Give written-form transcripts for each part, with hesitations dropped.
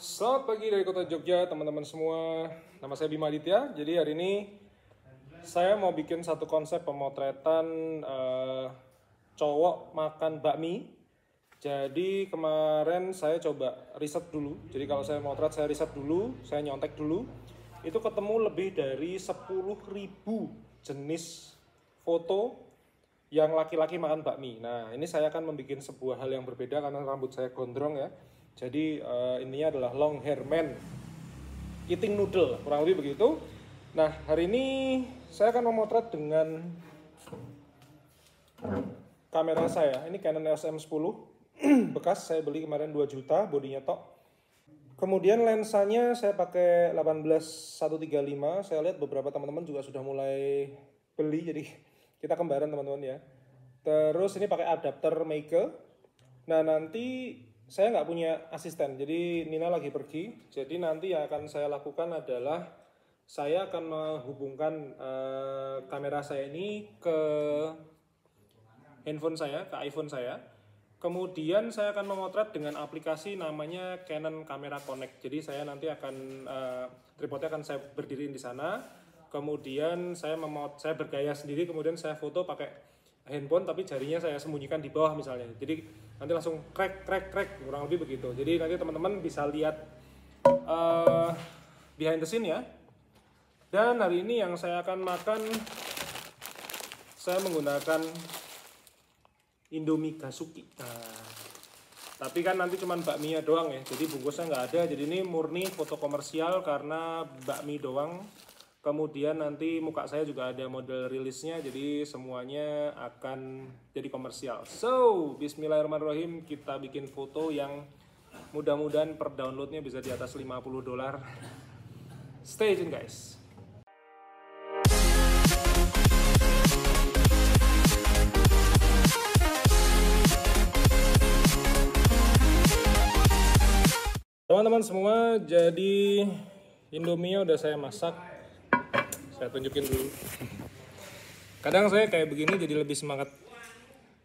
Selamat pagi dari kota Jogja, teman-teman semua. Nama saya Bima Aditya. Jadi hari ini saya mau bikin satu konsep pemotretan cowok makan bakmi. Jadi kemarin saya coba riset dulu. Jadi kalau saya motret, saya riset dulu, saya nyontek dulu. Itu ketemu lebih dari 10.000 jenis foto yang laki-laki makan bakmi. Nah, ini saya akan membuat sebuah hal yang berbeda karena rambut saya gondrong ya. Jadi ininya adalah long hair man eating noodle, kurang lebih begitu. Nah, hari ini saya akan memotret dengan kamera saya. Ini Canon EOS M10 bekas, saya beli kemarin 2 juta, bodinya tok. Kemudian lensanya saya pakai 18-135. Saya lihat beberapa teman-teman juga sudah mulai beli, jadi kita kembaran teman-teman ya. Terus ini pakai adapter Meike. Nah, nanti saya nggak punya asisten, jadi Nina lagi pergi. Jadi nanti yang akan saya lakukan adalah saya akan menghubungkan kamera saya ini ke handphone saya, ke iPhone saya. Kemudian saya akan memotret dengan aplikasi namanya Canon Camera Connect. Jadi saya nanti akan tripodnya akan saya berdiriin di sana. Kemudian saya bergaya sendiri, kemudian saya foto pakai handphone tapi jarinya saya sembunyikan di bawah misalnya. Jadi nanti langsung krek kurang lebih begitu. Jadi nanti teman-teman bisa lihat behind the scene ya. Dan hari ini yang saya akan makan, saya menggunakan Indomie Gasuki. Nah, tapi kan nanti cuma bakminya doang ya, jadi bungkusnya nggak ada. Jadi ini murni foto komersial karena bakmi doang. Kemudian nanti muka saya juga ada model rilisnya, jadi semuanya akan jadi komersial. So, bismillahirrahmanirrahim, kita bikin foto yang mudah-mudahan per downloadnya bisa di atas $50. Stay tune guys. Teman-teman semua, jadi Indomie-nya udah saya masak. Saya tunjukin dulu. Kadang saya kayak begini jadi lebih semangat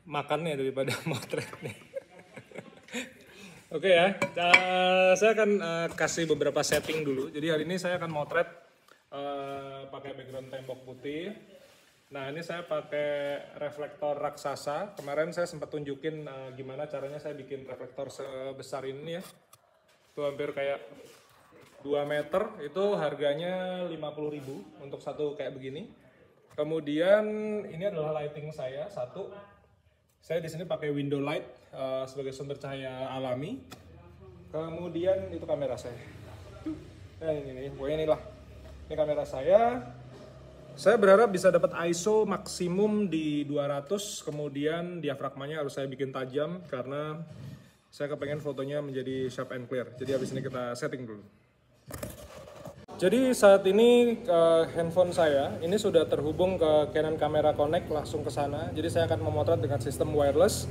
makannya daripada motretnya. Oke ya, saya akan kasih beberapa setting dulu. Jadi hari ini saya akan motret pakai background tembok putih. Nah, ini saya pakai reflektor raksasa. Kemarin saya sempat tunjukin gimana caranya saya bikin reflektor sebesar ini ya. Itu hampir kayak 2 meter, itu harganya 50.000 untuk satu kayak begini. Kemudian ini adalah lighting saya satu. Saya di sini pakai window light sebagai sumber cahaya alami. Kemudian itu kamera saya. Nah ini pokoknya inilah. Ini kamera saya. Saya berharap bisa dapat ISO maksimum di 200. Kemudian diafragmanya harus saya bikin tajam karena saya kepengen fotonya menjadi sharp and clear. Jadi habis ini kita setting dulu. Jadi saat ini handphone saya ini sudah terhubung ke Canon Camera Connect, langsung ke sana. Jadi saya akan memotret dengan sistem wireless.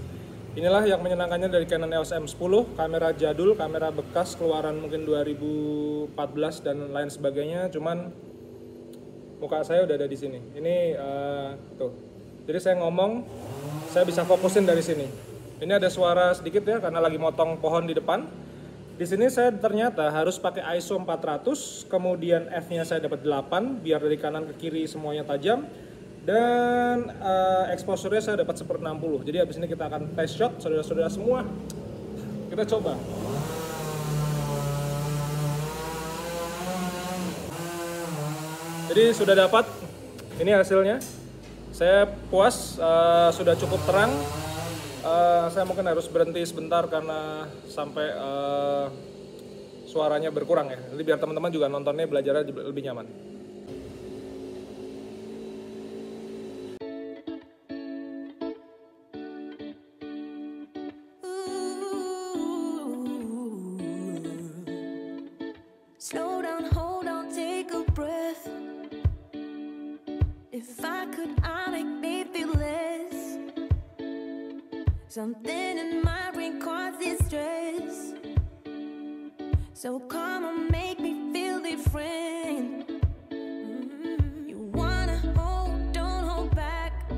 Inilah yang menyenangkannya dari Canon EOS M10, kamera jadul, kamera bekas keluaran mungkin 2014 dan lain sebagainya. Cuman muka saya udah ada di sini. Ini tuh. Jadi saya ngomong, saya bisa fokusin dari sini. Ini ada suara sedikit ya karena lagi motong pohon di depan. Di sini saya ternyata harus pakai ISO 400, kemudian f-nya saya dapat 8 biar dari kanan ke kiri semuanya tajam, dan exposure-nya saya dapat 1/60. Jadi habis ini kita akan test shot saudara-saudara semua. Kita coba. Jadi sudah dapat. Ini hasilnya. Saya puas, sudah cukup terang. Saya mungkin harus berhenti sebentar karena sampai suaranya berkurang ya. Jadi biar teman-teman juga nontonnya belajarnya lebih nyaman. Slow down, hold on, take a breath. If I could, I'd make me feel less. Something in my brain causes stress. So come on, make me feel different. You wanna hold, don't hold back.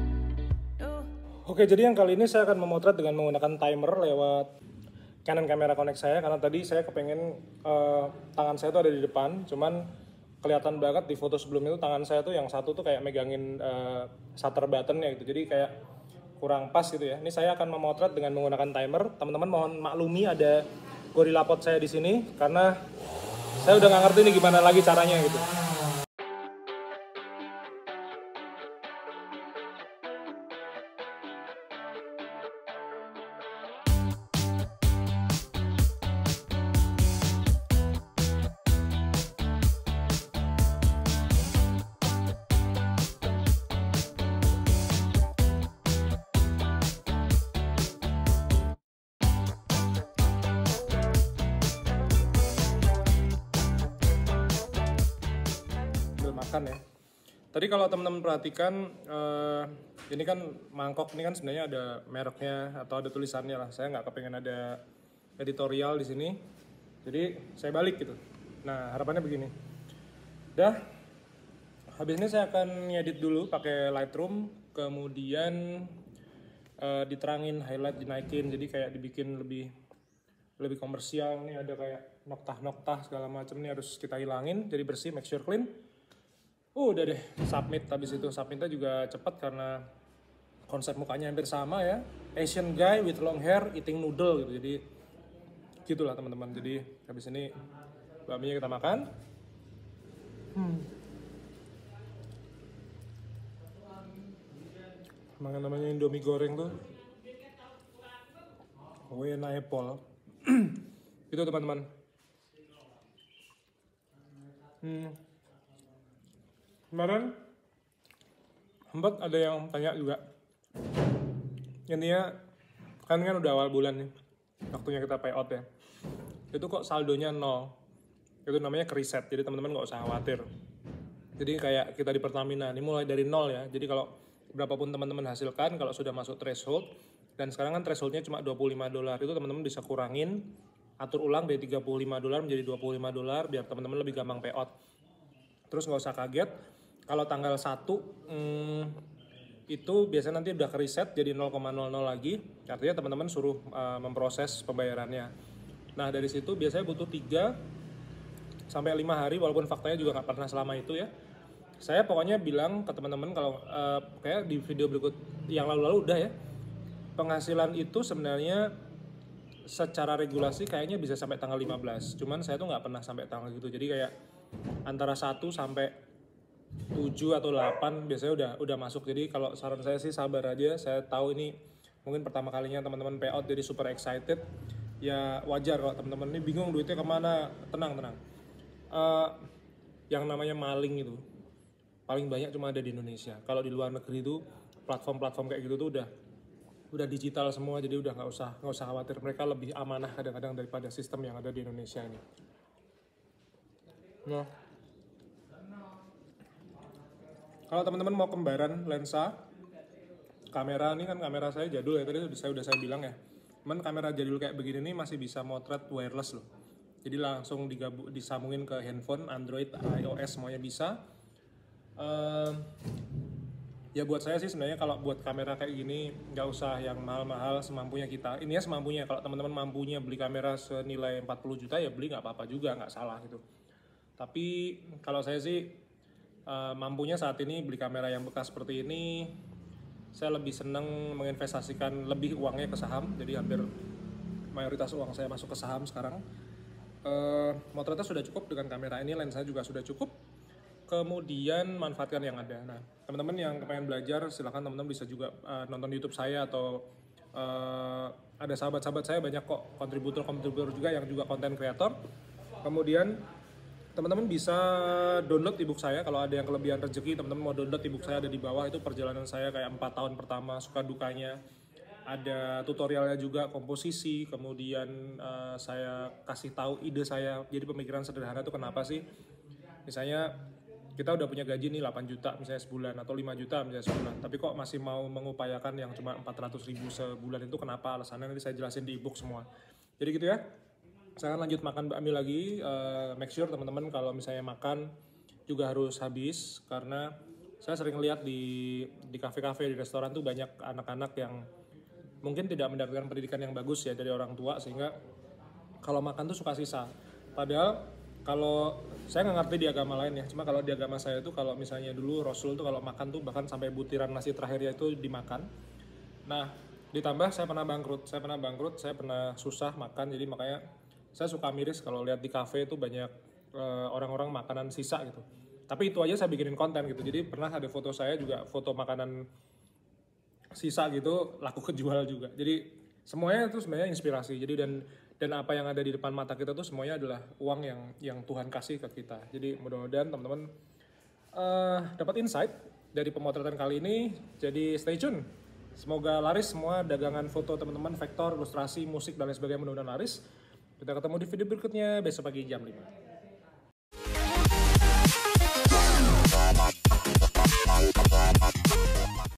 Oh. Oke, jadi yang kali ini saya akan memotret dengan menggunakan timer lewat Canon Camera Connect saya, karena tadi saya kepengen tangan saya tuh ada di depan, cuman kelihatan banget di foto sebelum itu tangan saya tuh yang satu tuh kayak megangin shutter buttonnya gitu, jadi kayak kurang pas gitu ya. Ini saya akan memotret dengan menggunakan timer. Teman-teman mohon maklumi ada Gorilla Pod saya di sini karena saya udah nggak ngerti nih gimana lagi caranya gitu. Makan ya. Tadi kalau teman-teman perhatikan ini kan mangkok ini kan sebenarnya ada mereknya atau ada tulisannya lah. Saya nggak kepengen ada editorial di sini, jadi saya balik gitu. Nah harapannya begini. Dah, habis ini saya akan ngedit dulu pakai Lightroom, kemudian diterangin highlight, dinaikin, jadi kayak dibikin lebih komersial. Nih ada kayak noktah-noktah segala macam, nih harus kita hilangin jadi bersih, make sure clean. Udah deh, submit. Habis itu submitnya juga cepat karena konsep mukanya hampir sama ya. Asian guy with long hair eating noodle gitu. Jadi gitulah teman-teman. Jadi habis ini bakminya kita makan. Makan namanya Indomie goreng tuh. Wena apple. Itu teman-teman. Kemarin sempat ada yang tanya juga, intinya kan udah awal bulan nih, waktunya kita payout ya, itu kok saldonya 0, itu namanya kereset, jadi teman-teman nggak usah khawatir. Jadi kayak kita di Pertamina, ini mulai dari 0 ya, jadi kalau berapapun teman-teman hasilkan, kalau sudah masuk threshold, dan sekarang kan thresholdnya cuma $25, itu teman-teman bisa kurangin, atur ulang dari $35 menjadi $25, biar teman-teman lebih gampang payout. Terus nggak usah kaget, kalau tanggal 1 itu biasanya nanti udah kereset jadi 0,00 lagi, artinya teman-teman suruh memproses pembayarannya. Nah dari situ biasanya butuh 3 sampai 5 hari, walaupun faktanya juga nggak pernah selama itu ya. Saya pokoknya bilang ke teman-teman kalau kayak di video berikut yang lalu-lalu udah ya, penghasilan itu sebenarnya secara regulasi kayaknya bisa sampai tanggal 15, cuman saya tuh nggak pernah sampai tanggal gitu, jadi kayak antara 1 sampai 7 atau 8 biasanya udah masuk. Jadi kalau saran saya sih sabar aja. Saya tahu ini mungkin pertama kalinya teman-teman payout jadi super excited. Ya wajar kalau teman-teman ini bingung duitnya kemana. Tenang. Yang namanya maling itu paling banyak cuma ada di Indonesia. Kalau di luar negeri itu platform-platform kayak gitu tuh udah digital semua, jadi udah nggak usah khawatir. Mereka lebih amanah kadang-kadang daripada sistem yang ada di Indonesia ini. Nah, kalau teman-teman mau kembaran lensa, kamera ini kan kamera saya jadul ya, tadi udah saya bilang ya. Cuman kamera jadul kayak begini nih masih bisa motret wireless loh. Jadi langsung disambungin ke handphone, Android, iOS semuanya bisa. Ya buat saya sih sebenarnya kalau buat kamera kayak gini nggak usah yang mahal-mahal, semampunya kita. Ini ya semampunya. Kalau teman-teman mampunya beli kamera senilai 40 juta ya beli, nggak apa-apa juga, nggak salah gitu. Tapi kalau saya sih mampunya saat ini beli kamera yang bekas seperti ini, saya lebih senang menginvestasikan lebih uangnya ke saham. Jadi hampir mayoritas uang saya masuk ke saham sekarang. Motretnya sudah cukup dengan kamera ini, lensa juga sudah cukup. Kemudian manfaatkan yang ada. Nah, teman-teman yang pengen belajar silahkan teman-teman bisa juga nonton YouTube saya, atau ada sahabat-sahabat saya banyak kok kontributor juga yang juga konten kreator. Kemudian teman-teman bisa download ebook saya. Kalau ada yang kelebihan rezeki, teman-teman mau download ebook saya, ada di bawah. Itu perjalanan saya kayak 4 tahun pertama, suka dukanya. Ada tutorialnya juga, komposisi. Kemudian saya kasih tahu ide saya. Jadi pemikiran sederhana itu kenapa sih? Misalnya kita udah punya gaji nih 8 juta misalnya sebulan, atau 5 juta misalnya sebulan, tapi kok masih mau mengupayakan yang cuma 400.000 sebulan, itu kenapa? Alasannya nanti saya jelasin di ebook semua. Jadi gitu ya. Saya akan lanjut makan bakmi lagi. Make sure teman-teman kalau misalnya makan juga harus habis, karena saya sering lihat di kafe-kafe, di restoran tuh banyak anak-anak yang mungkin tidak mendapatkan pendidikan yang bagus ya dari orang tua, sehingga kalau makan tuh suka sisa. Padahal kalau saya nggak ngerti di agama lain ya, cuma kalau di agama saya tuh kalau misalnya dulu Rasul tuh kalau makan tuh bahkan sampai butiran nasi terakhirnya itu dimakan. Nah, ditambah saya pernah bangkrut, saya pernah susah makan, jadi makanya saya suka miris kalau lihat di kafe itu banyak orang-orang makanan sisa gitu. Tapi itu aja saya bikinin konten gitu. Jadi pernah ada foto saya juga, foto makanan sisa gitu laku kejual juga. Jadi semuanya itu sebenarnya inspirasi. Jadi dan apa yang ada di depan mata kita tuh semuanya adalah uang yang Tuhan kasih ke kita. Jadi mudah-mudahan teman-teman dapat insight dari pemotretan kali ini. Jadi stay tune. Semoga laris semua dagangan foto teman-teman, vektor, ilustrasi, musik dan lain sebagainya, mudah-mudahan laris. Kita ketemu di video berikutnya besok pagi jam 5.